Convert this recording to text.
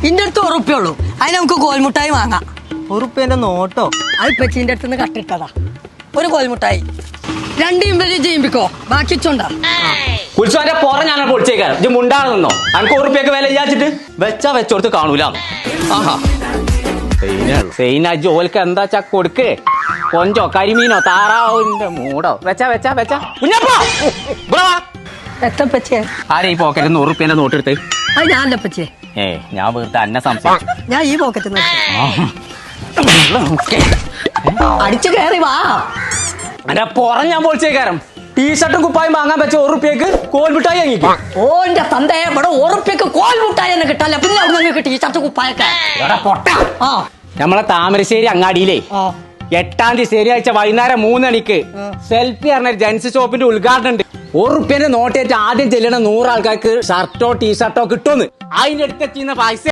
ഇന്റെ അടുത്ത് ഉറുപ്പുള്ളൂ. അതിന് നമുക്ക് കോൽമുട്ടായി വാങ്ങാം. ഉറുപ്പ്യന്റെ നോട്ടോ? അത് പെച്ചിന്റെ അടുത്ത് നിന്ന് കട്ടിട്ടതാ. ഒരു കോൽമുട്ടായി 2 ഇമ്പലി ചെയ്യുമ്പിക്കോ. ബാക്കി ചൊണ്ടാ ഉത്സവന്റെ പുറം ഞാൻ പൊളിച്ചേക്കാരം. ഇത് മുണ്ടാണ് നിന്നോ. അനക്ക് ഉറുപ്പ്യൊക്കെ വില വിചാരിച്ചിട്ട് വെച്ചാ വെച്ചോടത്ത് കാണൂല. ആഹാ ജോലിക്ക് എന്താ വെച്ചാ കൊടുക്കേ. കൊഞ്ചോ കരിമീനോ താറാവിന്റെ മൂടോ വെച്ചാ വെച്ചാ വെച്ചാ എത്തപ്പച്ചേ. ആരെ ഈ പോക്കറ്റ് 100 ഉറുപ്പ്യന്റെ നോട്ടെടുത്ത്? അത് ഞാനല്ല പച്ചേ. ഞാൻ വെറുതെ അന്നെ സംസാരിച്ചു. ഞാൻ ഈ പോക്കറ്റ് അടിച്ചു കയറി വാ. എന്റെ പുറം ഞാൻ പൊളിച്ചേക്കാരം. ടീഷർട്ടും കുപ്പായും വാങ്ങാൻ വെച്ച 1 ഉറുപ്പ്യക്ക് കോൽമുട്ടായി വാങ്ങിക്കും. ഓന്റെ തന്തേ ഇവിടെ 1 ഉറുപ്പ്യക്ക് കോൽമുട്ടായി എന്ന് കിട്ടല്ല. പിന്നെ അവിടെ ടീഷർട്ട് കുപ്പായൊക്കെ നമ്മളെ താമരശ്ശേരി അങ്ങാടിയിലേ 8-ാം തീയതി ശനിയാഴ്ച വൈകുന്നേരം 3 മണിക്ക് സെൽഫി പറഞ്ഞ ജെൻസ് ഷോപ്പിന്റെ ഉദ്ഘാടനം ഉണ്ട്. 1 ഉറുപ്പ്യന്റെ നോട്ടേറ്റ് ആദ്യം ചെല്ലണ 100 ആൾക്കാർക്ക് ഷർട്ടോ ടീഷർട്ടോ കിട്ടുമെന്ന്. അതിന്റെ അടുത്തെത്തിയുന്ന പൈസ